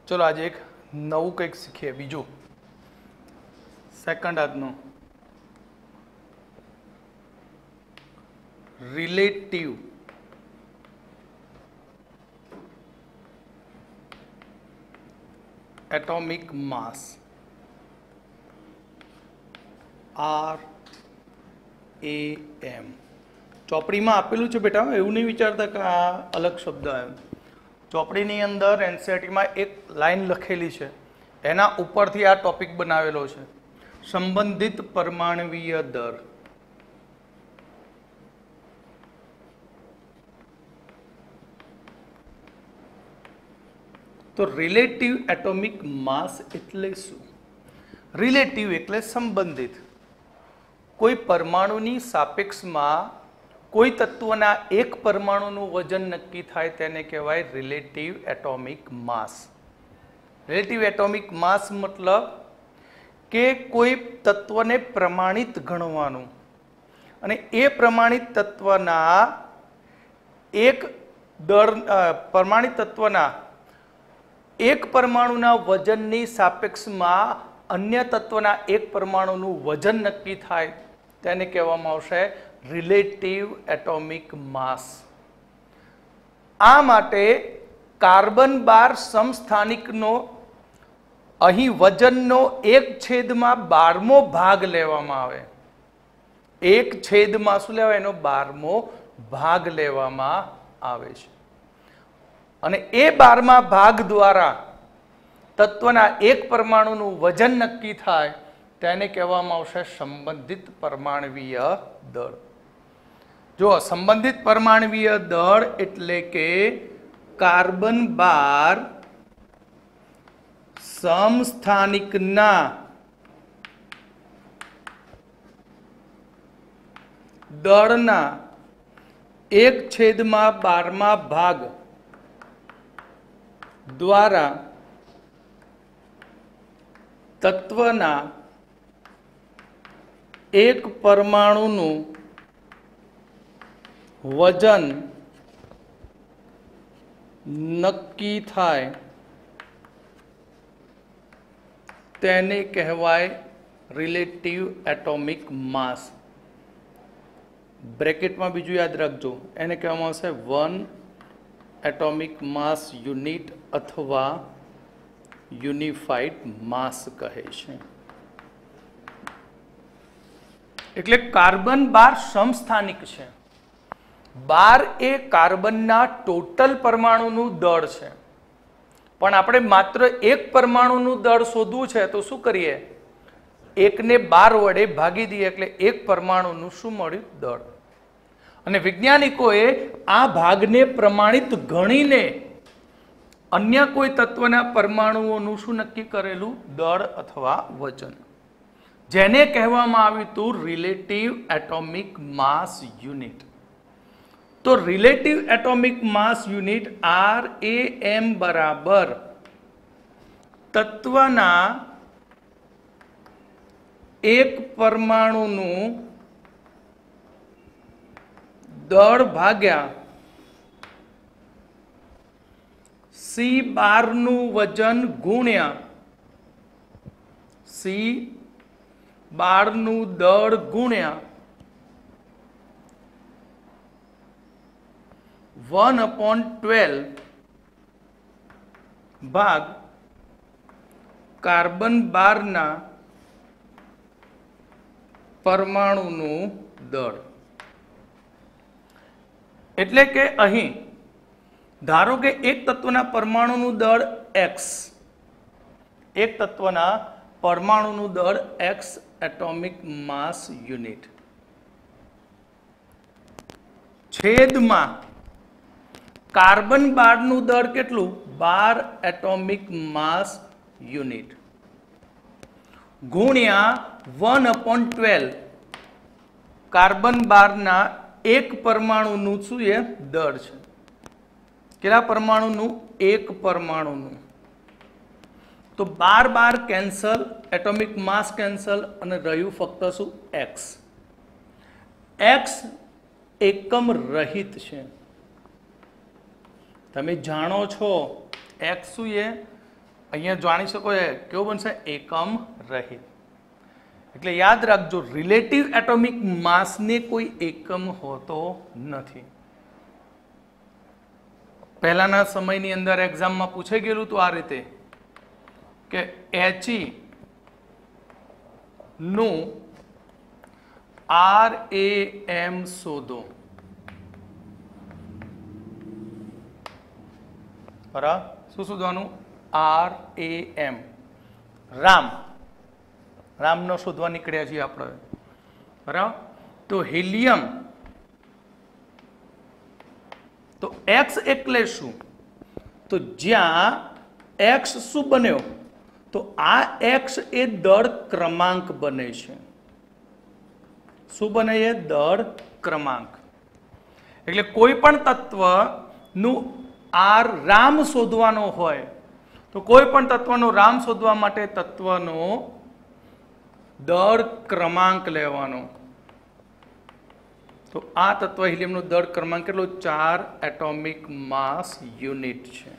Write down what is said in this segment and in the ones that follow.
चलो आज एक नवु कंईक शीखीए बीजू सेकंड આજનું रिलेटिव एटॉमिक मास RAM ચોપડી में आपेलू है बेटा एवं नहीं विचारता कि आ अलग शब्द है ચોપડીની અંદર એનસીઈઆરટીમાં એક લાઈન લખેલી છે એના ઉપરથી આ ટોપિક બનાવેલો છે સંબંધિત પરમાણવીય દર તો રિલેટિવ એટોમિક માસ એટલે શું રિલેટિવ એટલે સંબંધિત કોઈ પરમાણુની સાપેક્ષમાં કોઈ તત્વના એક પરમાણુનું વજન નક્કી થાય તેને કહેવાય રિલેટિવ એટોમિક માસ રિલેટિવ એટોમિક માસ मतलब કે કોઈ તત્વને પ્રમાણિત ગણવાનું અને એ પ્રમાણિત તત્વના એક દળ પ્રમાણિત તત્વના એક પરમાણુના વજનની સાપેક્ષમાં अन्य तत्वना एक परमाणुનું वजन नक्की थाय તેને કહેવામાં આવશે रिलेटिव एटॉमिक मास आ माटे कार्बन 12 समस्थानिकनो अहीं वजननो 1/12मो भाग लेवामां आवे 1/12 शुं लेवाय एनो 12मो भाग लेवामां आवे छे अने ए 12मा भाग द्वारा तत्वना एक परमाणुનું वजन नक्की थाय તેને કહેવામાં આવશે સંબંધિત પરમાણવીય દળ जो संबंधित परमाणवीय दळ एटले के कार्बन 12 समस्थानिकना दळना 1/12मा भाग द्वारा तत्वना एक परमाणुનું वजन नक्की थाय तेने कहवाय रिलेटिव एटॉमिक मास ब्रेकेट में बीजू याद रखजो एने कहेवामां आवशे 1 एटॉमिक मास यूनिट अथवा यूनिफाइड मास कहे छे एटले कार्बन 12 समस्थानिक छे 12 ए कार्बनना टोटल परमाणुનું દળ છે પણ આપણે માત્ર એક પરમાણુનું દળ શોધવું છે તો શું કરીએ એકને 12 વડે ભાગી દઈએ એટલે એક પરમાણુનું શું મળ્યું દળ અને વૈજ્ઞાનિકોએ આ ભાગને પ્રમાણિત ગણીને અન્ય કોઈ તત્વના પરમાણુઓનું શું નક્કી કરેલું દળ અથવા વજન જેને કહેવામાં આવ્યું હતું રિલેટિવ એટોમિક માસ યુનિટ तो relative atomic mass unit RAM बराबर तत्वना एक परमाणुनु दळ भाग्या C12 नु वजन गुण्या C12 नु दळ गुण्या 1/12 भाग कार्बन 12 ना परमाणुનું દળ એટલે કે અહીં ધારો કે એક તત્વના પરમાણુનું દળ x એક તત્વના પરમાણુનું દળ x એટોમિક માસ યુનિટ છેદમાં कार्बन 12 નું દળ કેટલું 12 એટોમિક માસ યુનિટ ગુણ્યા 1/12 કાર્બન 12 ના એક પરમાણુનું શું એ દળ છે કેટલા પરમાણુનું એક પરમાણુનું તો 12 કેન્સલ એટોમિક માસ કેન્સલ અને રહ્યું ફક્ત શું x x એકમ રહિત છે તમે જાણો છો x શું છે અહીંયા જાણી શકો છો કેવો બનશે એકમ રહિત. એટલે યાદ રાખજો રિલેટિવ એટોમિક માસને કોઈ એકમ હોતો નથી. પહેલાના સમયની અંદર એક્ઝામમાં પૂછાઈ ગયેલું તો આ રીતે કે He નું RAM શોધો. બરાબર, શું શોધવાનું? RAM, રામનો શોધવા નીકળ્યા છીએ આપણે. બરાબર, તો હિલિયમ, તો X એટલે શું? તો જ્યાં X શું બન્યો? તો આ X એ દળ ક્રમાંક બને છે. શું બને છે? દળ ક્રમાંક. એટલે કોઈ પણ તત્વનું રામ શોધવાનો હોય તો કોઈ પણ તત્વનો રામ શોધવા માટે તત્વનો દળ ક્રમાંક લેવાનો. તો આ તત્વ હિલિયમનો દળ ક્રમાંક કેટલો? 4 એટોમિક માસ યુનિટ છે.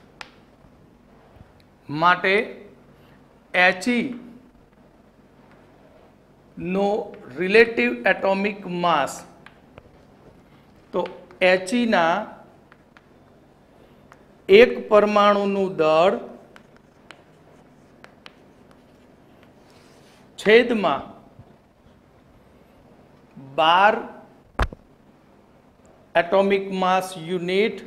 માટે He નો રિલેટિવ એટોમિક માસ, તો He ના એક પરમાણુનું દળ છેદમાં 12 એટોમિક માસ યુનિટ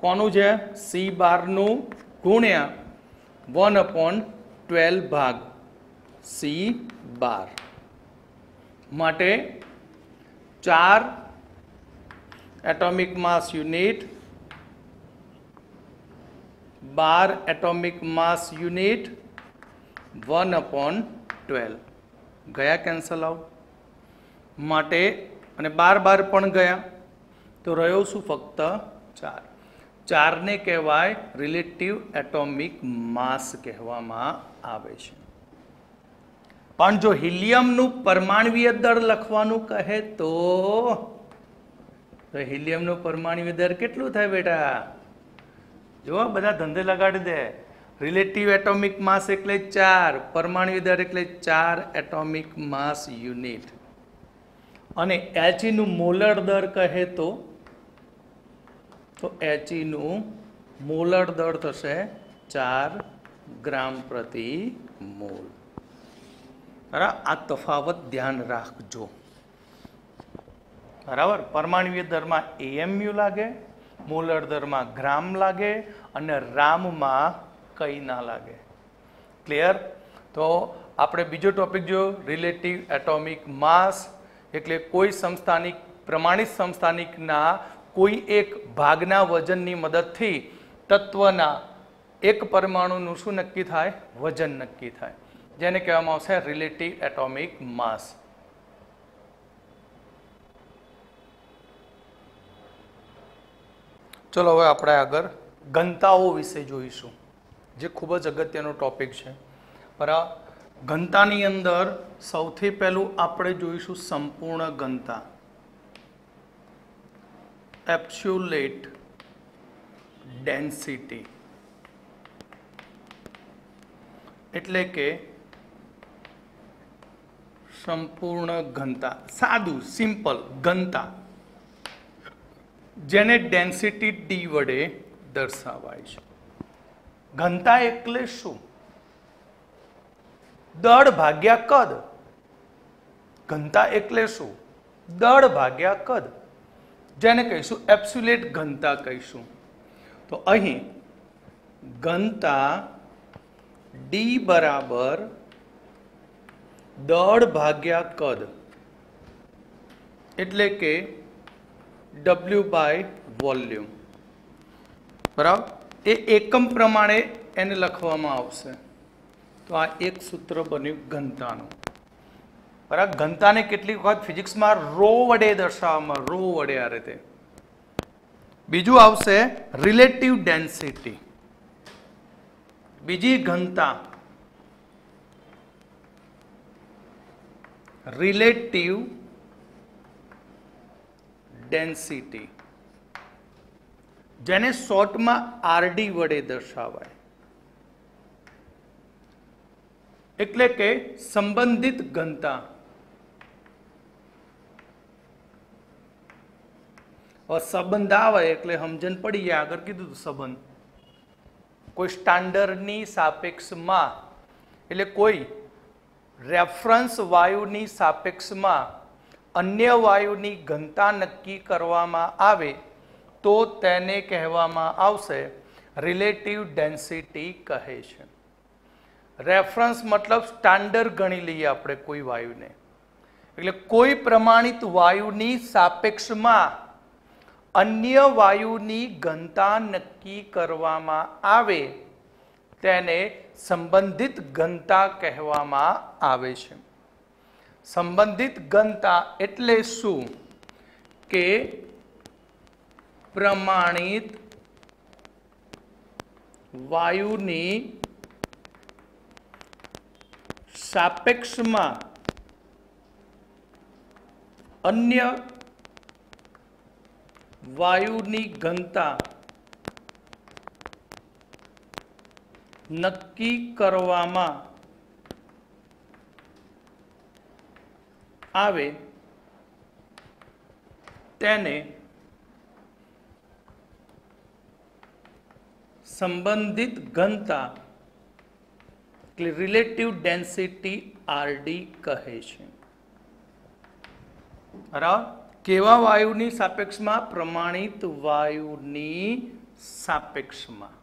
કોનું છે? C12 નું ગુણ્યા 1/12 ભાગ C12. માટે 4 એટોમિક માસ યુનિટ 12 એટોમિક માસ યુનિટ 1/12 ગયા કેન્સલ આઉટ. માટે અને 12 પણ ગયા તો રહ્યો શું? ફક્ત 4. 4 ને કહેવાય રિલેટિવ એટોમિક માસ કહેવામાં આવે છે. પણ જો હિલિયમનું પરમાણ્વીય દળ લખવાનું કહે તો હિલિયમનું પરમાણ્વીય દળ કેટલું થાય બેટા? જો બધા ધંધે લગાડી દે. રિલેટિવ એટોમિક માસ એટલે 4, પરમાણ્વીય દળ એટલે 4 એટોમિક માસ યુનિટ. અને He નું મોલર દળ કહે તો He નું મોલર દળ થશે 4 ગ્રામ પ્રતિ મોલ. બરાબર, આ તફાવત ધ્યાન રાખજો. બરાબર, પરમાણ્વીય દરમાં AMU લાગે, મોલર દરમાં ગ્રામ લાગે અને રામમાં કઈ ના લાગે. ક્લિયર? તો આપણે બીજો ટોપિક જોયો રિલેટિવ એટોમિક માસ, એટલે કોઈ સમસ્થાનિક પ્રમાણિત સમસ્થાનિકના કોઈ એક ભાગના વજનની મદદથી તત્વના એક પરમાણુનું શું નક્કી થાય? વજન નક્કી થાય, જેને કહેવામાં આવશે રિલેટિવ એટોમિક માસ. ચલો હવે આપણે આગળ ઘનતાઓ વિશે જોઈશું, જે ખૂબ જ અગત્યનો ટોપિક છે. બરાબર, ઘનતાની અંદર સૌથી પહેલું આપણે જોઈશું સંપૂર્ણ ઘનતા, એબ્સોલ્યુટ ડેન્સિટી. એટલે કે સંપૂર્ણ ઘનતા, સાદું સિમ્પલ ઘનતા, જેને ડેન્સિટી D વડે દર્શાવાય છે. ઘનતા એટલે શું? દળ ભાગ્યા કદ. ઘનતા એટલે શું? દળ ભાગ્યા કદ, જેને કહીશું એબ્સોલ્યુટ ઘનતા કહીશું. તો અહીં ઘનતા D બરાબર દળ ભાગ્યા કદ, એટલે કે W બાય વોલ્યુમ. બરાબર, એ એકમ પ્રમાણે એને લખવામાં આવશે. તો આ એક સૂત્ર બન્યું ઘનતાનું. બરાબર, ઘનતાને કેટલીક વખત ફિઝિક્સમાં રો વડે દર્શાવવામાં, રો વડે આ રીતે. બીજું આવશે રિલેટિવ ડેન્સિટી. બીજી ઘનતા રિલેટિવ ડેન્સિટી, જેને શોર્ટમાં RD વડે દર્શાવાય. એટલે કે સંબંધિત ઘનતા. સંબંધ આવે એટલે સમજણ પડી જાય. આગળ કીધું હતું સંબંધ. કોઈ સ્ટાન્ડર્ડની સાપેક્ષમાં એટલે કોઈ રેફરન્સ વાયુની સાપેક્ષમાં અન્ય વાયુની ઘનતા નક્કી કરવામાં આવે તો તેને કહેવામાં આવશે રિલેટિવ ડેન્સિટી કહે છે. રેફરન્સ મતલબ સ્ટાન્ડર્ડ ગણી લઈએ આપણે કોઈ વાયુને. એટલે કોઈ પ્રમાણિત વાયુની સાપેક્ષમાં અન્ય વાયુની ઘનતા નક્કી કરવામાં આવે તેને સંબંધિત ઘનતા કહેવામાં આવે છે. સંબંધિત ઘનતા એટલે શું? કે પ્રમાણિત વાયુની સાપેક્ષમાં અન્ય વાયુની ઘનતા નક્કી કરવામાં આવે તેને સંબંધિત ઘનતા એટલે રિલેટિવ ડેન્સિટી આરડી કહે છે. બરાબર? કેવા વાયુની સાપેક્ષમાં? પ્રમાણિત વાયુની સાપેક્ષમાં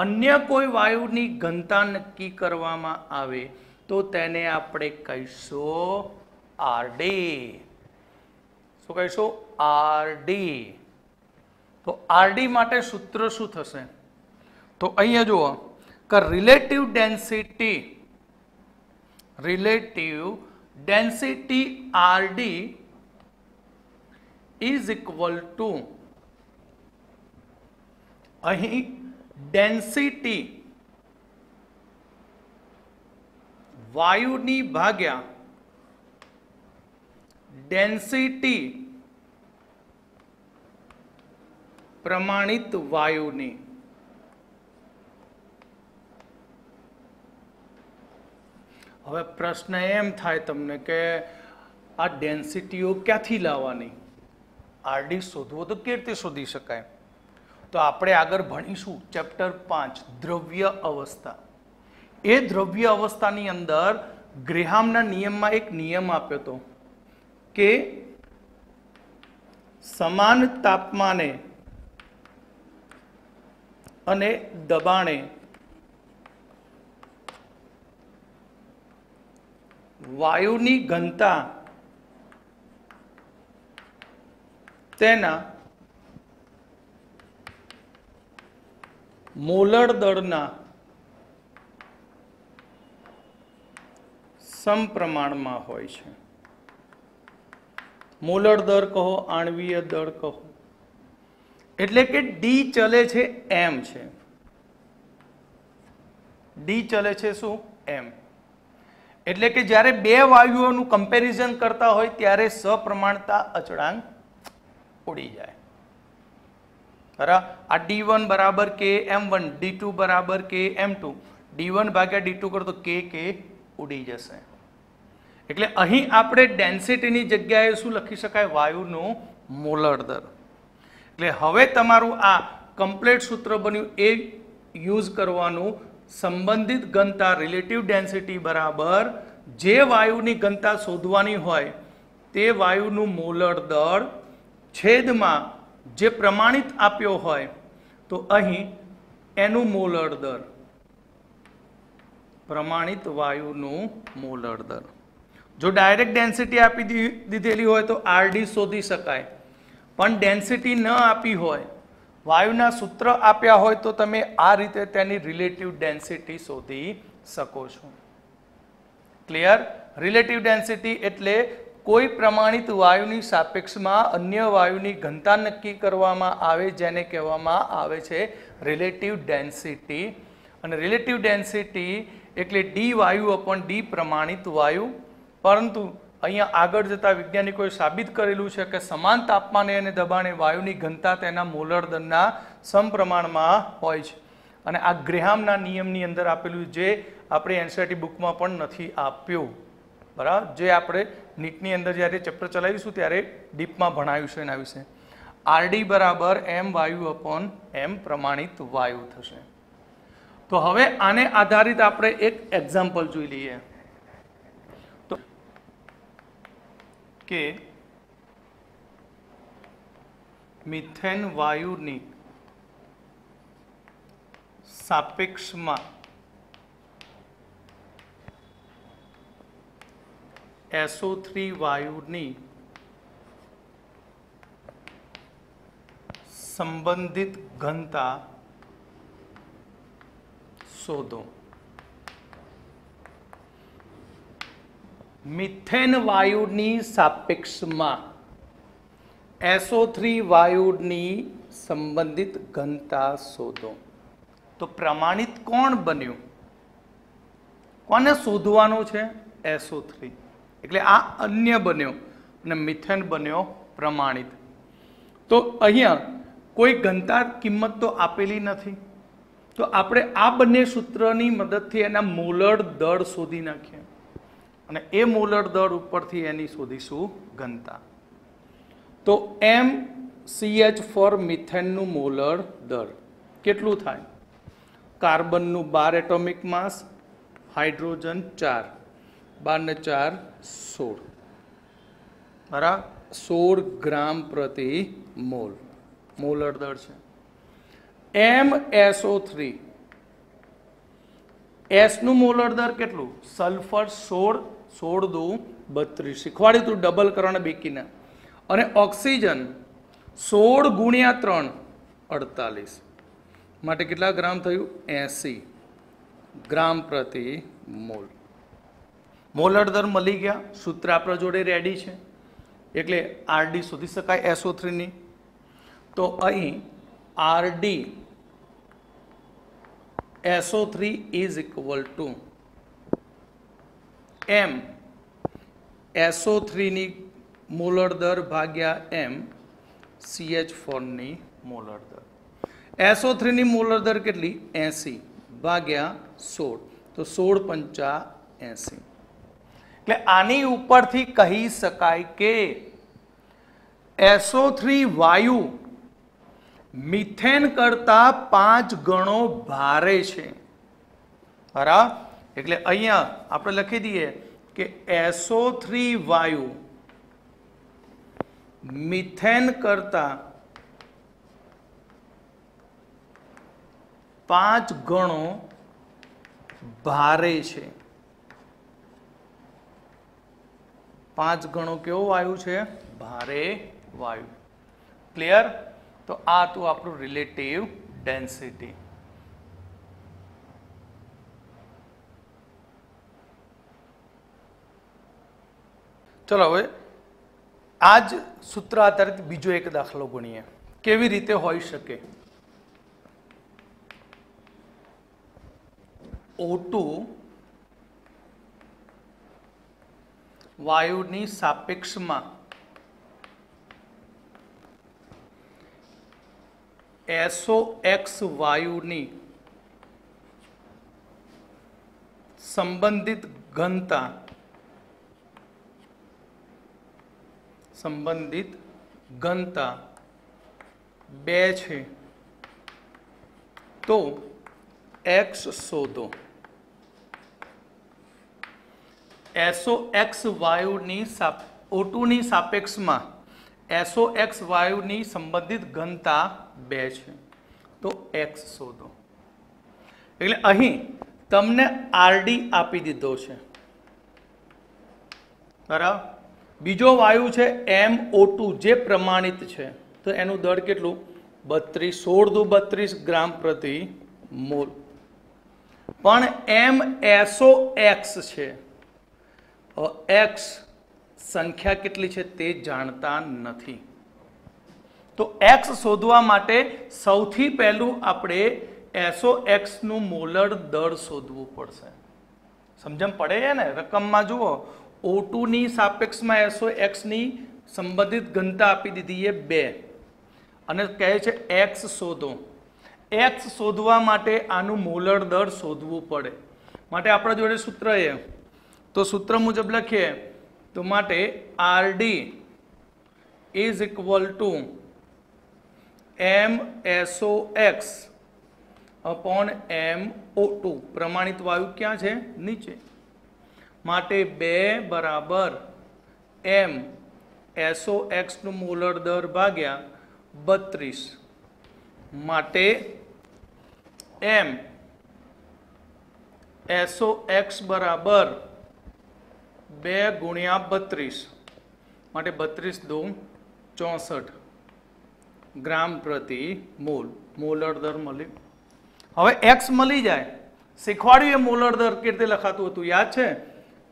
અન્ય કોઈ વાયુની ઘનતા નક્કી કરવામાં આવે તો તેને આપણે કહીશું આરડી. શું કહીશું? આરડી. તો આરડી માટે સૂત્ર શું થશે? તો અહીંયા જુઓ કે relative density RD is equal to, અહીં ડેન્સિટી વાયુની ભાગ્યા ડેન્સિટી પ્રમાણિત વાયુની. હવે પ્રશ્ન એમ થાય તમને કે આ ડેન્સિટીઓ ક્યાંથી લાવવાની? આરડી શોધવો તો કેવી રીતે શોધી શકાય? તો આપણે આગળ ભણીશું ચેપ્ટર 5 દ્રવ્ય અવસ્થા. એ દ્રવ્ય અવસ્થાની અંદર ગ્રેહામના નિયમમાં એક નિયમ આપ્યો હતો કે સમાન તાપમાને અને દબાણે વાયુની ઘનતા તેના મોલર દળના સમપ્રમાણમાં હોય છે. મોલર દર કહો, આણ્વીય દળ કહો, એટલે કે ડી ચલે છે એમ છે. ડી ચલે છે શું? એમ. એટલે કે જ્યારે બે વાયુઓનું કમ્પેરિઝન કરતા હોય ત્યારે સપ્રમાણતા અચળાંક ઉડી જાય. બરાબર? આ D1 બરાબર કે M1, D2 બરાબર કે M2, D1 ભાગ્યા D2 કરો તો કે ઉડી જશે. એટલે અહીં આપણે ડેન્સિટીની જગ્યાએ શું લખી શકાય? વાયુનું મોલર દર. એટલે હવે તમારું આ કમ્પ્લીટ સૂત્ર બન્યું એ યુઝ કરવાનું. સંબંધિત ઘનતા રિલેટિવ ડેન્સિટી બરાબર જે વાયુની ઘનતા શોધવાની હોય તે વાયુનું મોલર દળ છેદમાં જે પ્રમાણિત આપ્યો હોય તો અહીં એનું મોલર દર, પ્રમાણિત વાયુનું મોલર દર. જો ડાયરેક્ટ ડેન્સિટી આપી દીધેલી હોય તો આરડી શોધી શકાય, પણ ડેન્સિટી ન આપી હોય, વાયુના સૂત્ર આપ્યા હોય તો તમે આ રીતે તેની રિલેટિવ ડેન્સિટી શોધી શકો છો. ક્લિયર? રિલેટિવ ડેન્સિટી એટલે કોઈ પ્રમાણિત વાયુની સાપેક્ષમાં અન્ય વાયુની ઘનતા નક્કી કરવામાં આવે જેને કહેવામાં આવે છે રિલેટિવ ડેન્સિટી. અને રિલેટિવ ડેન્સિટી એટલે ડી વાયુ અપોન ડી પ્રમાણિત વાયુ. પરંતુ અહીંયા આગળ જતા વૈજ્ઞાનિકોએ સાબિત કરેલું છે કે સમાન તાપમાને અને દબાણે વાયુની ઘનતા તેના મોલર દળના સમપ્રમાણમાં હોય છે. અને આ ગ્રેહામના નિયમની અંદર આપેલું, જે આપણે એનસીઈઆરટી બુકમાં પણ નથી આપ્યું, બરાબર, જે આપણે નીટની અંદર જ્યારે ચેપ્ટર ચલાવીશું ત્યારે ડીપમાં ભણાવ્યું છે એના વિશે. આરડી બરાબર એમ વાયુ અપોન એમ પ્રમાણિત વાયુ થશે. તો હવે આને આધારિત આપણે એક એક્ઝામ્પલ જોઈ લઈએ. તો કે મિથેન વાયુની સાપેક્ષમાં SO3 વાયુની સંબંધિત ઘનતા શોધો. મિથેન વાયુની સાપેક્ષમાં SO3 વાયુની સંબંધિત ઘનતા શોધો. તો પ્રમાણિત કોણ બન્યું? કોને શોધવાનું છે? SO3. એટલે આ અન્ય બન્યો અને મિથેન બન્યો પ્રમાણિત. તો અહીંયા કોઈ ઘનતા કિંમત તો આપેલી નથી, તો આપણે આ બંને સૂત્રની મદદથી એના મોલર દળ શોધી નાખીએ અને એ મોલર દળ ઉપરથી એની શોધીશું ઘનતા. તો MCH4 મિથેનનું મોલર દળ કેટલું થાય? કાર્બનનું 12 એટોમિક માસ, હાઇડ્રોજન 4, 12 ને 4 16, બરાબર, 16 ગ્રામ પ્રતિ મોલ મોલર દળ છે. MSO3 S નું મોલર દર કેટલું? સલ્ફર 16, 16 દુ 32, શીખવાડ્યું તું ડબલ કરવાના બેકીના. અને ઓક્સિજન 16 ગુણ્યા 3 48, માટે કેટલા ગ્રામ થયું? 80 ગ્રામ પ્રતિ મોલ. મોલર દર મળી ગયા, સૂત્ર આપણા જોડે રેડી છે, એટલે આરડી શોધી શકાય SO3 ની. તો અહીં RD SO3 is equal to M SO3 ની મોલર દર ભાગ્યા M CH4 ની મોલર દર. SO3 ની મોલર દર કેટલી? 80 ભાગ્યા 16, તો 16 પંચા 80. એટલે આની ઉપરથી કહી શકાય કે SO3 વાયુ મિથેન કરતા 5 ગણો ભારે છે, બરાબર. એટલે અહીંયા આપણે લખી દઈએ કે SO3 વાયુ મિથેન કરતા 5 ગણો ભારે છે. 5 ગણો કેવો વાયુ છે? ભારે વાયુ. ક્લિયર? તો આ તો આપણું રિલેટિવ ડેન્સિટી. ચલો હવે આ જ સૂત્ર આધારિત બીજો એક દાખલો ગણીએ. કેવી રીતે હોઈ શકે? O2 વાયુની સાપેક્ષમાં SOX વાયુની સંબંધિત ઘનતા સંબંધિત ઘનતા 2 છે, તો X શોધો. SOX વાયુની O2 ની સાપેક્ષમાં SOX વાયુની સંબંધિત ઘનતા 2 છે, તો X શોધો. એટલે અહીં તમને RD આપી દીધો છે, બરાબર. બીજો વાયુ છે MO2 જે પ્રમાણિત છે, તો એનું દળ કેટલું? 32, 16 દુ 32 ગ્રામ પ્રતિ મોલ. પણ MSOX છે, X સંખ્યા કેટલી છે તે જાણતા નથી. તો X શોધવા માટે સૌથી પહેલું આપણે SOX નું મોલર દળ શોધવું પડશે. સમજણ પડે છે ને? રકમમાં જુઓ, O2 ની સાપેક્ષમાં SOX ની સંબંધિત ઘનતા આપી દીધી છે 2 અને કહે છે X શોધો. x શોધવા માટે આનું મોલર દર શોધવું પડે. માટે આપણા જોડે સૂત્ર એ તો સૂત્ર મુજબ લખીએ તો માટે RD is equal two MSOX upon MO2. प्रमाणित वायु क्या है? नीचे. माटे 2 बराबर M SOX નું મોલર દર ભાગ્યા 32. माटे M SOX बराबर 2 गुणिया 32. माटे 32 2 64 ग्राम प्रति मोल मोलर दर मळी. હવે x મળી જાય, શીખવાડ્યું એ મોલર દર કેવી રીતે લખાતું હતું યાદ છે?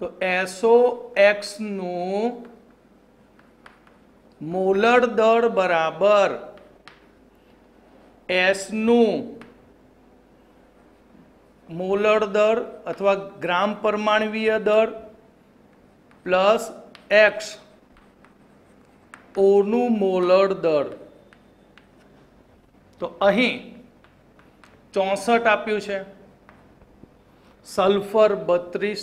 તો SOX નું મોલર દર બરાબર S નું મોલર દર અથવા ગ્રામ પરમાણવીય દર પ્લસ x O નું મોલર દર. તો અહીં 64 આપ્યું છે, સલ્ફર 32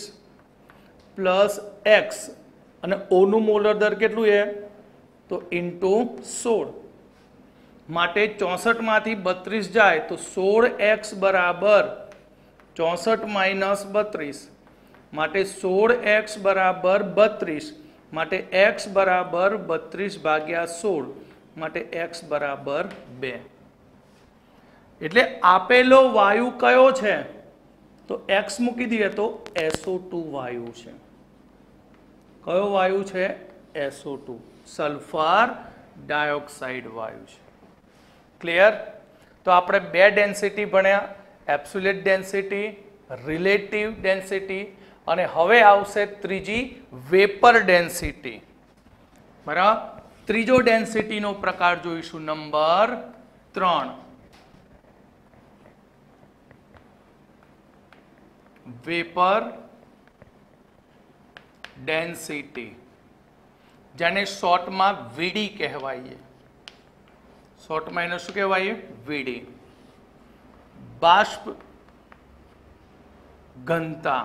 પ્લસ એક્સ અને ઓનું મોલર દર કેટલું છે? તો ઇન્ટુ 16. માટે 64માંથી 32 જાય તો 16x બરાબર 64 માઇનસ 32. માટે 16x બરાબર 32. માટે x બરાબર 32 ભાગ્યા 16. માટે x બરાબર 2. એટલે આપેલો વાયુ કયો છે? તો x મૂકી દઈએ તો SO2 વાયુ છે. કયો વાયુ છે? SO2 સલ્ફર ડાયોક્સાઇડ વાયુ છે. ક્લિયર? તો આપણે બે ડેન્સિટી ભણ્યા, એબ્સોલ્યુટ ડેન્સિટી, રિલેટિવ ડેન્સિટી અને હવે આવશે ત્રીજી વેપર ડેન્સિટી. બરાબર? ત્રીજો ડેન્સિટીનો પ્રકાર જોઈશું નંબર 3. वेपर डेंसिटी, जेने शॉर्ट में वीडी कहवाये. शॉर्ट में एने शुं कहेवाय? वीडी. बाष्प घनता.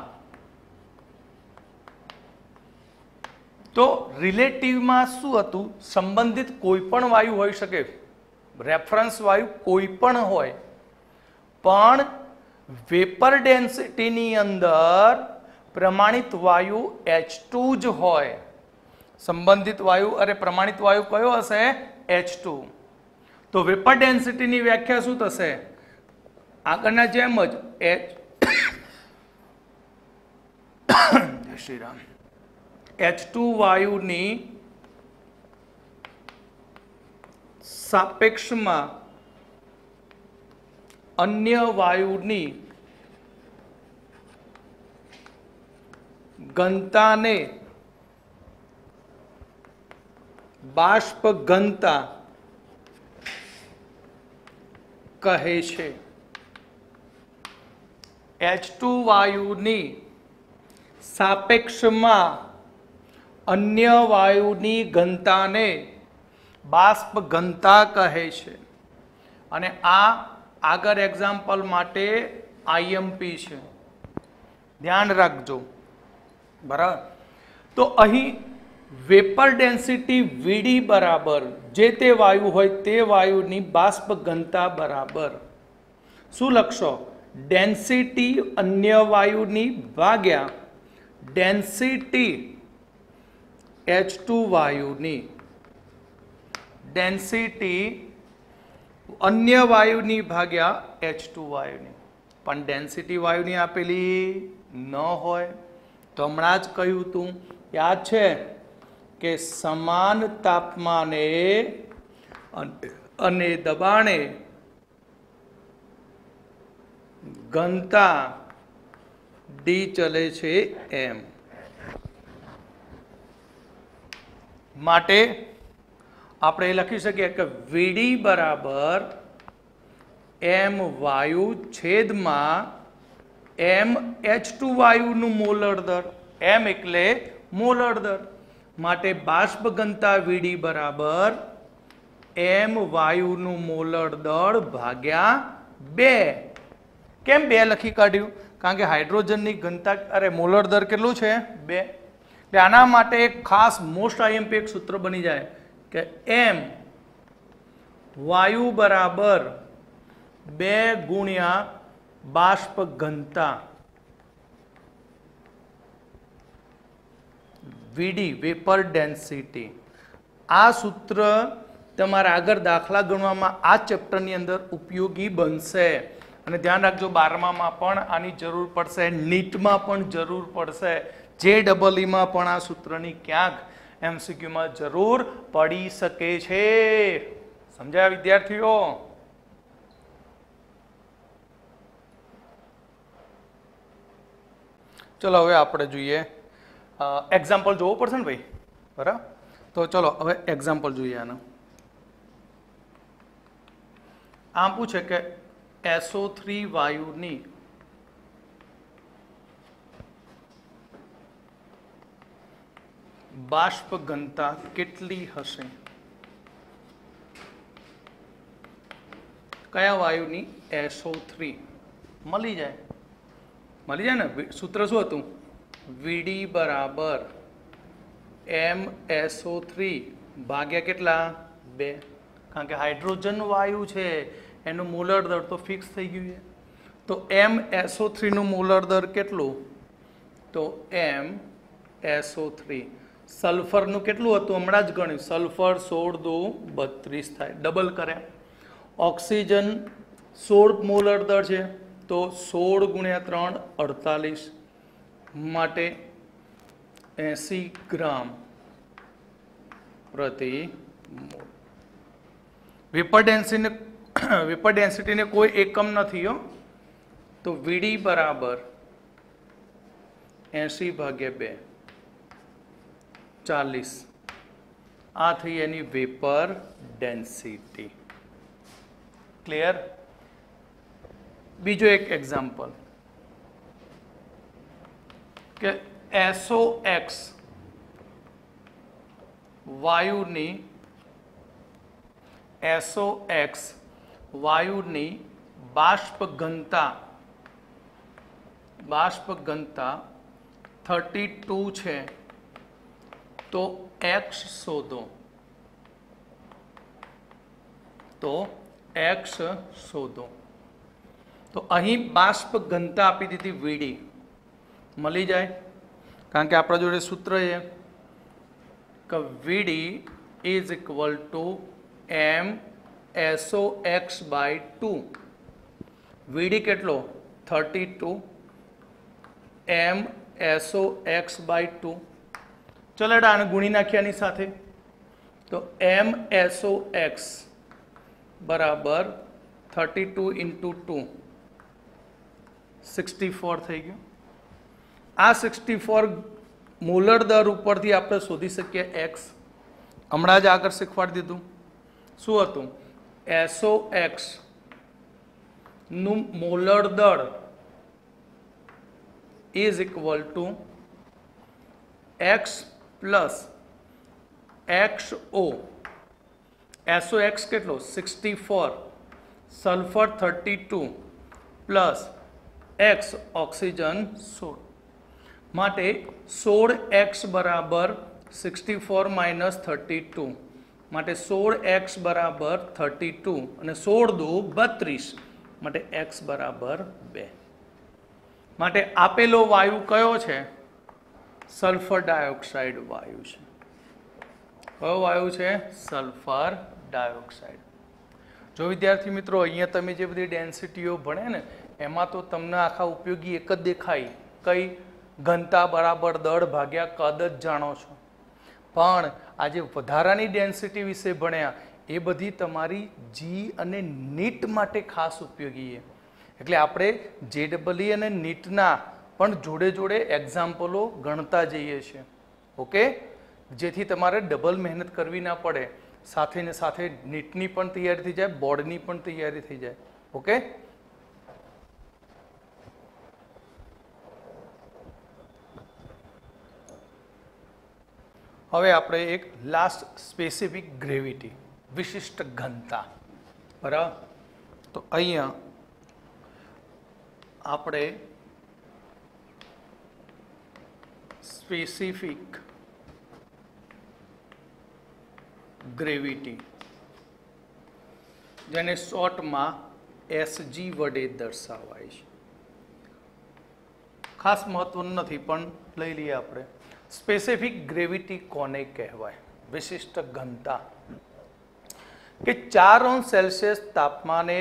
तो रिलेटिव में शुं हतुं? संबंधित कोईपण वायु होई शके, रेफरन्स वायु कोईपण होय, पण वेपर डेंसिटी नी अंदर प्रमाणित वायु H2 ज होय. संबंधित वायु अरे प्रमाणित वायु कयो हशे? H2. तो वेपर डेंसिटी नी व्याख्या शुं थशे? आगळना जेम ज जय श्री राम. H2 वायु नी सापेक्ष में अन्य वायुनी घनता ने बाष्प घनता कहे छे. H2 वायुनी सापेक्ष में अन्य वायुनी घनता ने बाष्प घनता कहे छे. अने आ आगर एग्जाम्पल माटे IMP छे, ध्यान रखजो. बराबर? तो अहीं वेपर डेंसिटी VD बराबर जे ते वायु होय ते वायुनी बाष्प घनता बराबर शुं लखशो? डेंसिटी अन्य वायुनी भाग्या डेंसिटी H2 वायुनी. डेंसिटी अन्य वायुनी भाग्या H2 वायुनी. पण डेंसिटी वायुनी आपेली न होय. तो हमणां ज कह्युं तुं, याद छे के समान तापमाने अने दबाणे घनता D चले छे M. माटे આપણે લખી શકીએ કે VD બરાબર M વાયુ છેદમાં M H2 વાયુનું મોલર દર. M એટલે મોલર દર. માટે બાષ્પ ઘનતા VD બરાબર M વાયુનું મોલર દળ ભાગ્યા 2 કેમ 2 લખી કાઢ્યું? કારણ કે હાઇડ્રોજનની ઘનતા અરે મોલર દર કેટલું છે? 2. એટલે આના માટે એક ખાસ મોસ્ટ આઈએમપી એક સૂત્ર બની જાય કે m વાયુ બરાબર 2 ગુણ્યા બાષ્પ ઘનતા વીડી વેપર ડેન્સિટી. આ સૂત્ર તમારા આગળ દાખલા ગણવામાં આ ચેપ્ટરની અંદર ઉપયોગી બનશે. અને ધ્યાન રાખજો 12મામાં પણ આની જરૂર પડશે, નીટમાં પણ જરૂર પડશે, JEE-માં પણ આ સૂત્રની ક્યાંક MCQમાં જરૂર પડી શકે છે. સમજાયા વિદ્યાર્થીઓ? ચલો હવે આપણે જોઈએ એક્ઝામ્પલ જોવું પડશે ને ભાઈ, બરાબર? તો ચલો હવે એક્ઝામ્પલ જોઈએ આનું. આમ પૂછે કે SO3 વાયુની બાષ્પ ઘનતા કેટલી હશે? કયા વાયુની? SO3. મળી જાય ને? સૂત્ર શું હતું? VD બરાબર MSO3 ભાગ્યા કેટલા? 2. કારણ કે હાઇડ્રોજન વાયુ છે એનું મોલર દર તો ફિક્સ થઈ ગયું છે. તો MSO3 નું મોલર દર કેટલું? તો MSO3. સલ્ફરનું કેટલું હતું? હમણાં જ ગણ્યું. સલ્ફર 16 2 32 થાય. ડબલ કર્યા. ઓક્સિજન 16 મોલર દર છે તો 16 ગુણ્યા 3 48 માટે 80 ગ્રામ પ્રતિ મોલ. વેપર ડેન્સિટીને કોઈ એકમ નથી હો. તો VD બરાબર 80 ભાગ્યા 2 40. આ થઈ એની વેપર ડેન્સિટી. ક્લિયર? બીજો એક એક્ઝામ્પલ કે SOX વાયુની બાષ્પ ઘનતા 32 છે તો X શોધો. તો અહીં બાષ્પ ઘનતા આપી દીધી VD. મળી જાય કારણ કે આપણા જોડે સૂત્ર છે કે VD is equal two MSOX/2. VD કેટલો? 32 MSOX/2. ચલો આને ગુણી નાખીએ આની સાથે. તો MSOX બરાબર 32 × 2 64 થઈ ગયું. આ 64 મોલર દર ઉપરથી આપણે શોધી શકીએ X. હમણાં જ આગળ શીખવાડી દીધું. શું હતું? SOX નું મોલર દર is equal two X plus XO. SOX કેટલો? 64. સલ્ફર 32 પ્લસ X ઓક્સિજન 16 માટે 16X બરાબર 64 માઇનસ 32 માટે 16X બરાબર 32 અને 16 2 32 માટે X બરાબર 2. માટે આપેલો વાયુ કયો છે? સલ્ફર ડાયોક્સાઇડ વાયુ છે. કયો વાયુ છે? Sulphur dioxide. જો વિદ્યાર્થી મિત્રો અહીંયા તમે જે બધી ડેન્સિટીઓ ભણે ને એમાં તો તમને આખા ઉપયોગી એક જ દેખાય. કઈ? ઘનતા બરાબર દળ ભાગ્યા કદ જ જાણો છો. પણ આજે વધારાની ડેન્સિટી વિશે ભણ્યા એ બધી તમારી જી અને નીટ માટે ખાસ ઉપયોગી છે. એટલે આપણે JEE અને નીટના પણ જોડે જોડે એક્ઝામ્પલો ગણતા જઈએ છીએ. ઓકે? જેથી તમારે ડબલ મહેનત કરવી ના પડે. સાથે ને સાથે નીટની પણ તૈયારી થઈ જાય, બોર્ડની પણ તૈયારી થઈ જાય. ઓકે? હવે આપણે એક લાસ્ટ સ્પેસિફિક ગ્રેવિટી, વિશિષ્ટ ઘનતા. બરાબર? તો અહીંયા આપણે સ્પેસિફિક ગ્રેવિટી, જેને શોર્ટમાં એસજી વડે દર્શાવાય છે. ખાસ મહત્વનું નથી પણ લઈ લઈએ આપણે. સ્પેસિફિક ગ્રેવિટી કોને કહેવાય? વિશિષ્ટ ઘનતા કે 4°C તાપમાને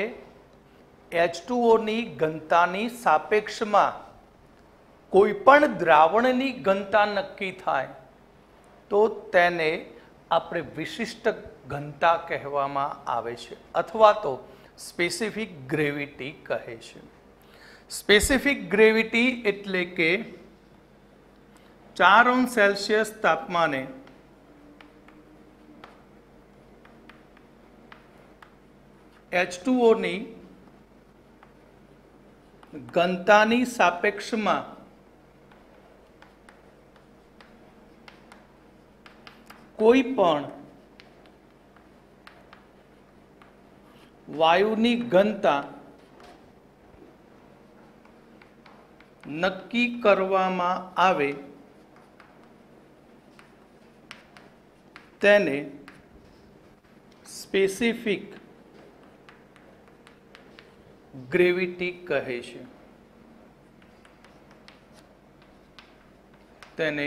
H2O ની ઘનતાની સાપેક્ષમાં કોઈ પણ દ્રાવણની ઘનતા નક્કી થાય તો તેને આપણે વિશિષ્ટ ઘનતા કહેવામાં આવે છે અથવા તો સ્પેસિફિક ગ્રેવિટી કહે છે. સ્પેસિફિક ગ્રેવિટી એટલે કે 4°C તાપમાને H2O ની ઘનતાની સાપેક્ષમાં કોઈ પણ વાયુની ઘનતા નક્કી કરવામાં આવે તેને સ્પેસિફિક ગ્રેવિટી કહે છે. તેને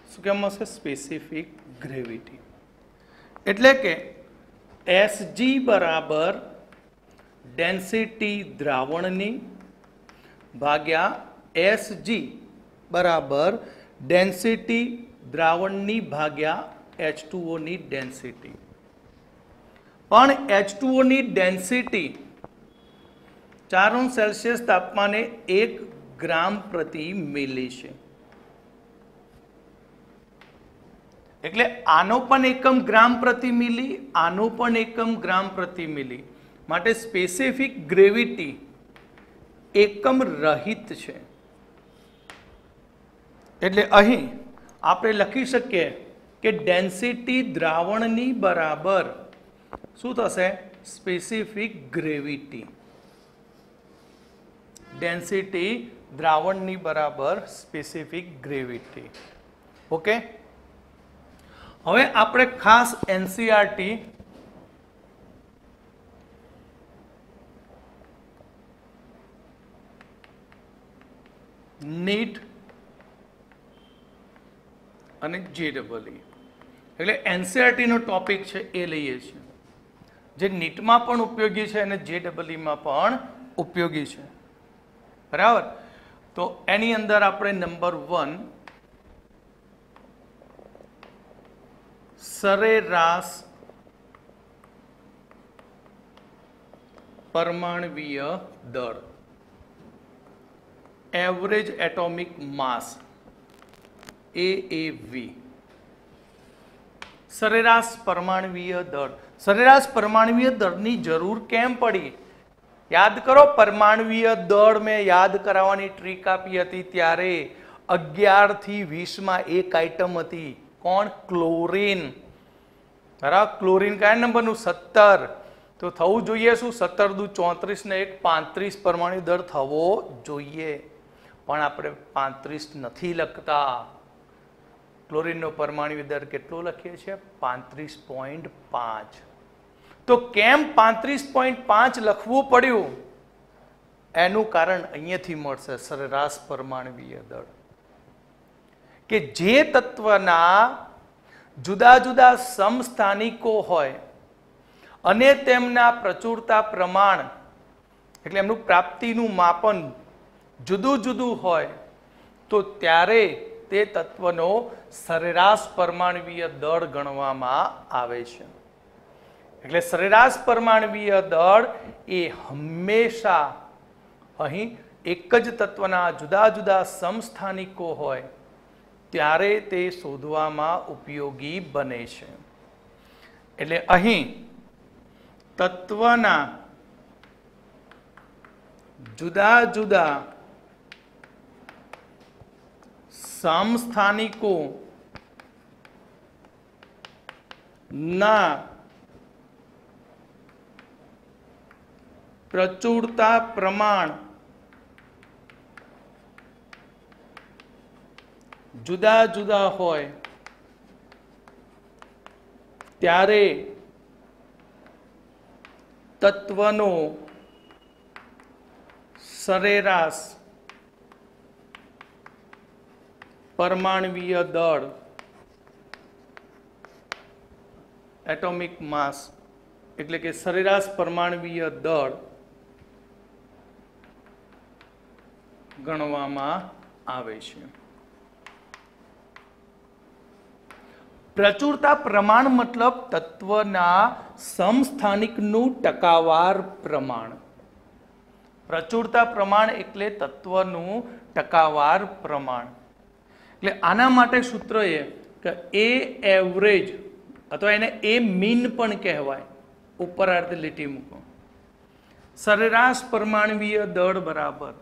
શું કહેવામાં આવશે? Specific gravity. એટલે કે Sg બરાબર ડેન્સિટી દ્રાવણની ભાગ્યા Sg બરાબર ડેન્સિટી દ્રાવણની ભાગ્યા H2O ની ડેન્સિટી. પણ H2O ની ડેન્સિટી 4°C તાપમાને 1 ગ્રામ પ્રતિ મિલી છે. એટલે આનો પણ એકમ ગ્રામ પ્રતિ મિલી, આનો પણ એકમ ગ્રામ પ્રતિ મિલી. માટે સ્પેસિફિક ગ્રેવિટી એકમ રહિત છે. એટલે અહીં આપણે લખી શકીએ કે ડેન્સિટી દ્રાવણની બરાબર શું થશે? Specific gravity. ડેન્સિટી દ્રાવણની બરાબર સ્પેસિફિક ગ્રેવિટી. ઓકે, હવે આપણે ખાસ એનસીઆરટી નીટ અને જેડબલઈ એટલે એનસીઆરટી નો ટોપિક છે એ લઈએ છીએ, જે નીટમાં પણ ઉપયોગી છે અને જેડબલઈમાં પણ ઉપયોગી છે. બરાબર. તો એની અંદર આપણે નંબર 1 સરેરાશ પરમાણવીય દળ, એવરેજ એટોમિક માસ AAV. સરેરાશ પરમાણવીય દળ. સરેરાશ પરમાણવીય દળની જરૂર કેમ પડી? યાદ કરો, પરમાણવીય દળ મેં યાદ કરાવવાની ટ્રીક આપી હતી ત્યારે 11 થી 20માં એક આઈટમ હતી. કોણ? ક્લોરીન. બરાબર. ક્લોરીન કયા નંબરનું? 17. તો થવું જોઈએ શું? 17 દુ 34 ને 1 35 પરમાણુ દળ થવો જોઈએ, પણ આપણે 35 નથી લખતા. ક્લોરીનનો પરમાણુ દર કેટલો લખીએ છીએ? 35.5. તો કેમ 35.5 લખવું પડ્યું? એનું કારણ અહીંયાથી મળશે. સરેરાશ પરમાણવીય દળ કે જે તત્વના જુદા જુદા સમસ્થાનિકો હોય અને તેમના પ્રચુરતા પ્રમાણ એટલે એમનું પ્રાપ્તિનું માપન જુદું જુદું હોય તો ત્યારે તે તત્વનો સરેરાશ પરમાણવીય દળ ગણવામાં આવે છે. એટલે સરેરાશ પરમાણવીય દળ એ હંમેશા અહીં એક જ તત્વના જુદા જુદા સમસ્થાનિકો હોય ત્યારે તે શોધવામાં ઉપયોગી બને છે. એટલે અહીં તત્વના જુદા જુદા સમસ્થાનિકો ના પ્રચુરતા પ્રમાણ જુદા જુદા હોય ત્યારે તત્વનો સરેરાશ પરમાણવીય દળ એટોમિક માસ એટલે કે સરેરાશ પરમાણવીય દળ ગણવામાં આવે છે. પ્રચુરતા પ્રમાણ મતલબ તત્વના સમસ્થાનિકનું ટકાવાર પ્રમાણ. પ્રચુરતા પ્રમાણ એટલે તત્વનું ટકાવાર પ્રમાણ. એટલે આના માટે સૂત્ર એ કે એ એવરેજ અથવા એને એ મીન પણ કહેવાય. ઉપર અર્ધ લીટી મૂકો. સરેરાશ પરમાણવીય દળ બરાબર,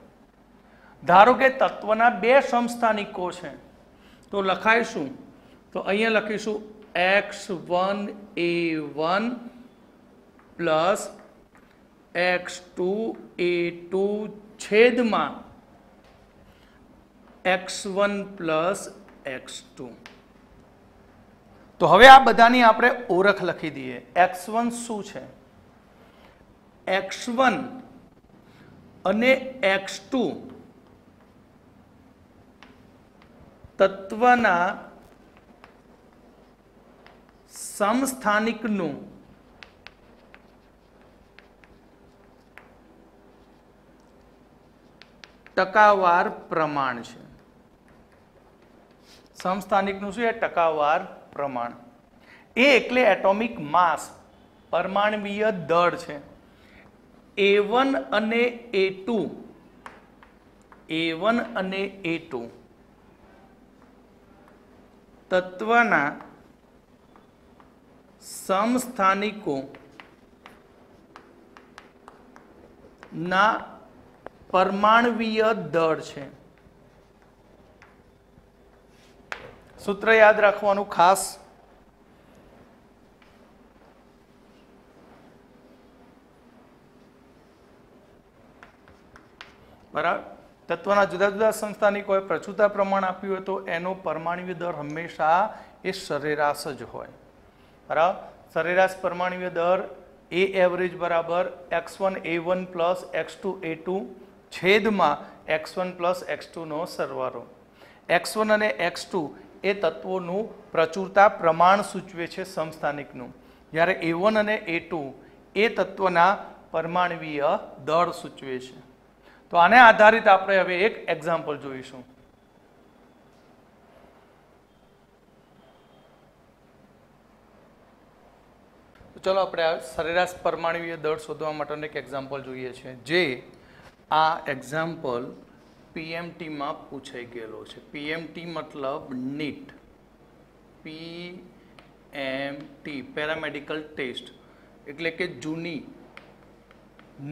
ધારો કે તત્વના બે સમસ્થાનિકો છે તો લખાઈશું, તો અહીંયા લખીશું x1a1 પ્લસ x2a2 છેદમાં x1 પ્લસ x2. તો હવે આ બધાની આપણે ઓળખ લખી દઈએ. x1 શું છે? x1 અને x2 તત્વના સમસ્થાનિકનું ટકાવાર પ્રમાણ છે. સમસ્થાનિકનું શું? એ ટકાવાર પ્રમાણ. એ એટલે એટોમિક માસ, પરમાણવીય દળ છે. A1 અને A2 તત્વના સમસ્થાનિકો ના પરમાણવીય દળ છે. સૂત્ર યાદ રાખવાનું ખાસ. બરાબર. તત્વના જુદા જુદા સમસ્થાનિકોએ પ્રચુરતા પ્રમાણ આપ્યું હોય તો એનો પરમાણવીય દળ હંમેશા એ સરેરાશ જ હોય. બરાબર. સરેરાશ પરમાણવીય દળ એ એવરેજ બરાબર x1a1 પ્લસ x2a2 છેદમાં x1 પ્લસ x2 નો સરવાળો. x1 અને x2 એ તત્વોનું પ્રચુરતા પ્રમાણ સૂચવે છે સમસ્થાનિકનું, જ્યારે A1 અને A2 એ તત્વના પરમાણવીય દળ સૂચવે છે. તો આને આધારિત આપણે હવે એક એક્ઝામ્પલ જોઈશું. તો ચલો આપણે સરેરાશ પરમાણવીય દળ શોધવા માટેનું એક એક્ઝામ્પલ જોઈએ છે, જે આ એક્ઝામ્પલ પીએમટીમાં પૂછાઈ ગયેલો છે. પીએમટી મતલબ નીટ, પીએમટી પેરામેડિકલ ટેસ્ટ એટલે કે જૂની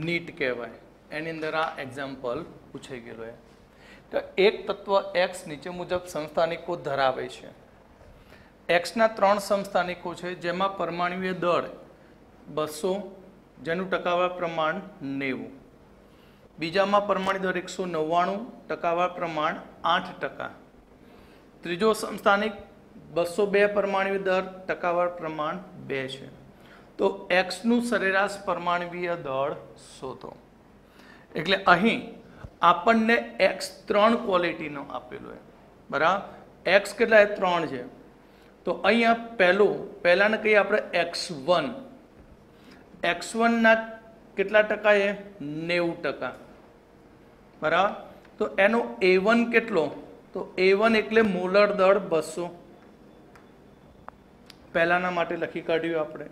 નીટ કહેવાય. એની અંદર આ એક્ઝામ્પલ પૂછાઈ ગયેલો છે. તો એક તત્વ એક્સ નીચે મુજબ સમસ્થાનિકો ધરાવે છે. એક્સના 3 સમસ્થાનિકો છે, જેમાં પરમાણવીય દળ 200, જેનું ટકાવાર પ્રમાણ 90. બીજામાં પરમાણુ દળ 199, ટકાવાર પ્રમાણ 8%. ત્રીજો સમસ્થાનિક 202 પરમાણવીય દળ, ટકાવાર પ્રમાણ 2 છે. તો એક્સનું સરેરાશ પરમાણવીય દળ શોધો. એટલે અહીં આપણને એક્સ 3 ક્વોલિટીનો આપેલો છે. બરાબર. એક્સ કેટલા? 3 છે. તો અહીંયા પહેલાને કહીએ આપણે x1. x1ના કેટલા ટકા છે? 90%. બરાબર. તો એનો A1 કેટલો? તો A1 એટલે મોલર દળ 200. પહેલાના માટે લખી કાઢ્યું આપણે.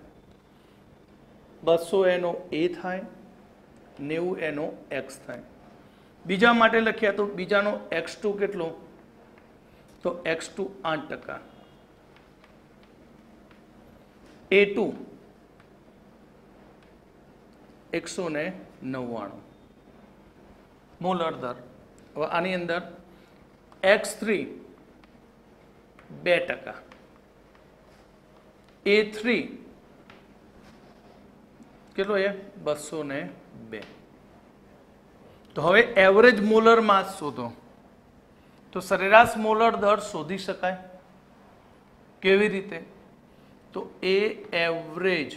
200 એનો A થાય, 90 એનો x થાય. બીજા માટે લખ્યા તો બીજાનો x2 કેટલો? તો x2 8%. A2 199 મોલર દર. હવે આની અંદર x3 2%, A3 કેટલો છે? 202. તો હવે એવરેજ મોલર માસ શોધો. તો સરેરાશ મોલર દર શોધી શકાય. કેવી રીતે? તો એ એવરેજ.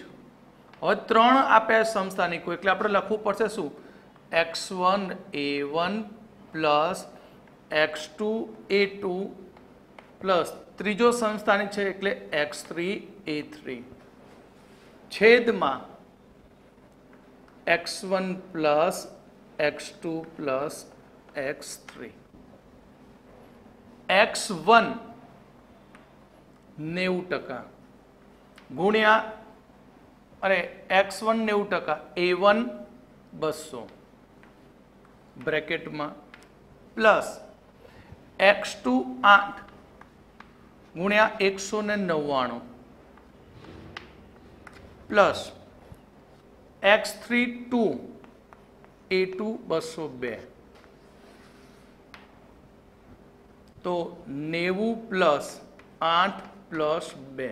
હવે 3 આપ્યા સમસ્થાનિકો એટલે આપણે લખવું પડશે શું? x1 a1 plus x2 a2 plus ત્રીજો સમસ્થાનિક છે એટલે x3 a3 છેદમાં x1 plus x2 plus x3. x1 90% ગુણ્યા અરે x1 90% a1 200 બ્રેકેટમાં પ્લસ x2 8 ગુણ્યા 199 પ્લસ x3 2 a2 202 તો 90 પ્લસ 8 પ્લસ 2.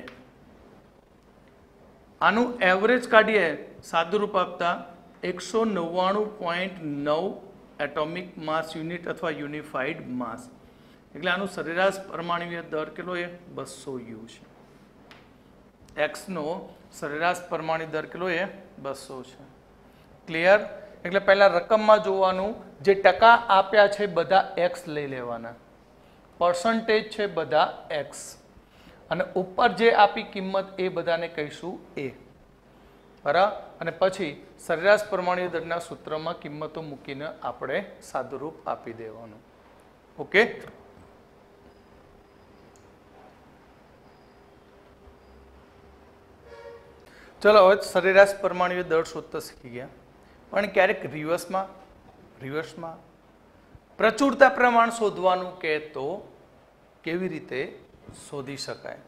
આનું એવરેજ કાઢીએ સાદુરૂપ આપતા 199.9 એટોમિક માસ યુનિટ અથવા યુનિફાઈડ માસ. એટલે આનું સરેરાશ પરમાણુય દર કેટલો એ 200 U છે. x નો સરેરાશ પરમાણુ દર કેટલો એ 200 છે. ક્લિયર? એટલે પહેલા રકમમાં જોવાનું, જે ટકા આપ્યા છે બધા x લઈ લેવાના, પર્સન્ટેજ છે બધા x, અને ઉપર જે આપી કિંમત એ બધાને કહીશું a. બરાબર? અને પછી સરેરાશ પરમાણુ દરના સૂત્રમાં કિંમતો મૂકીને આપણે સાદુરૂપ આપી દેવાનું. ઓકે? ચલો હવે સરેરાશ પરમાણુ દર શોધતા શીખી ગયા, પણ ક્યારેક રિવર્સમાં પ્રચુરતા પ્રમાણ શોધવાનું કહે તો કેવી રીતે શોધી શકાય?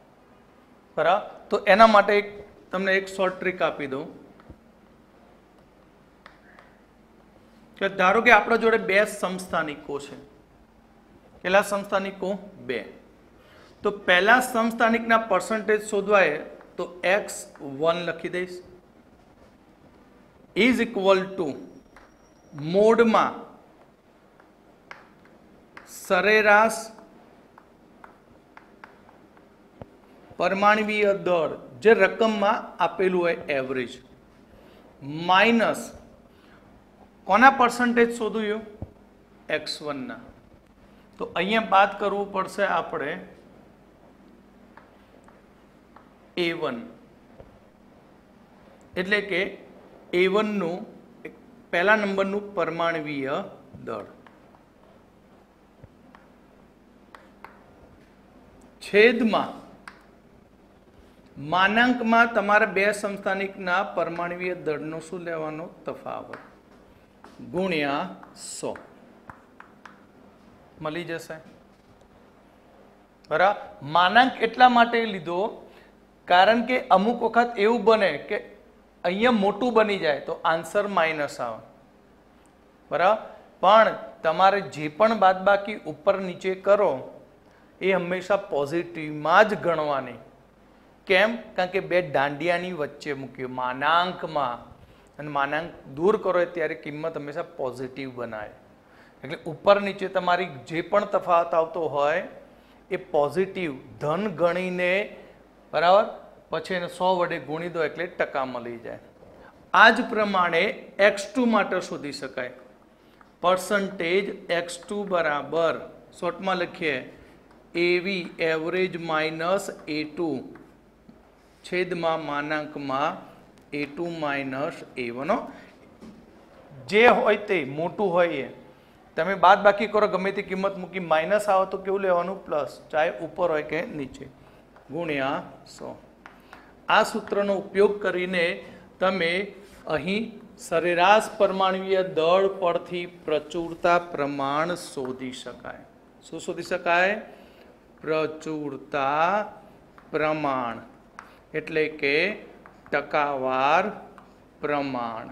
બરાબર? તો એના માટે તમને એક શોર્ટ ટ્રીક આપી દઉં કે ધારો કે આપણા જોડે 2 સમસ્થાનિકો છે. કેટલા સમસ્થાનિકો? 2. તો પહેલા સમસ્થાનિકના પર્સન્ટેજ શોધવાય તો x1 લખી દઈશ ઇઝ ઇક્વલ ટુ મોડમાં સરેરાશ પરમાણવીય દર જે રકમમાં આપેલું હોય એવરેજ માઇનસ કોના પર્સન્ટેજ શોધ્યું? x1 ના. તો અહીંયા બાદ કરવું પડશે આપણે a1, એટલે કે a1 નું પહેલા નંબરનું પરમાણવીય દળ છેદમાં માનાંકમાં તમારે 2 સમસ્થાનિકના પરમાણવીય દળનો શું લેવાનો? તફાવત ગુણ્યા 100 મળી જશે. બરાબર? માનાંક એટલા માટે લીધો કારણ કે અમુક વખત એવું બને કે અહીંયા મોટું બની જાય તો આન્સર માઇનસ આવે. બરાબર? પણ તમારે જે પણ બાદબાકી ઉપર નીચે કરો એ હંમેશા પોઝિટિવમાં જ ગણવાની. કેમ? કારણ કે 2 દાંડિયાની વચ્ચે મૂક્યું માનાંકમાં, અને માનાંક દૂર કરો ત્યારે કિંમત હંમેશા પોઝિટિવ બનાવે. એટલે ઉપર નીચે તમારી જે પણ તફાવત આવતો હોય એ પોઝિટિવ ધન ગણીને, બરાબર, પછી એને 100 વડે ગુણી દો એટલે ટકા મળી જાય. આ જ પ્રમાણે x2 માટે શોધી શકાય. પર્સન્ટેજ x2 બરાબર શોર્ટમાં લખીએ AV એવરેજ માઇનસ A2 છેદમાં માનાંકમાં A2 માઇનસ A1. જે હોય તે મોટું હોય એ તમે બાદ બાકી કરો, ગમે તે કિંમત મૂકી, માઇનસ આવે તો કેવું લેવાનું? પ્લસ, ચાહે ઉપર હોય કે નીચે, ગુણ્યા 100. આ સૂત્રનો ઉપયોગ કરીને તમે અહીં સરેરાશ પરમાણવીય દળ પરથી પ્રચુરતા પ્રમાણ શોધી શકાય. શું શોધી શકાય? પ્રચુરતા પ્રમાણ, એટલે કે ટકાવાર પ્રમાણ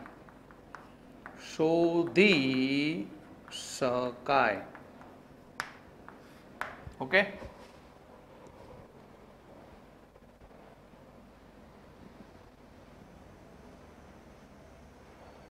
શોધી શકાય. ઓકે?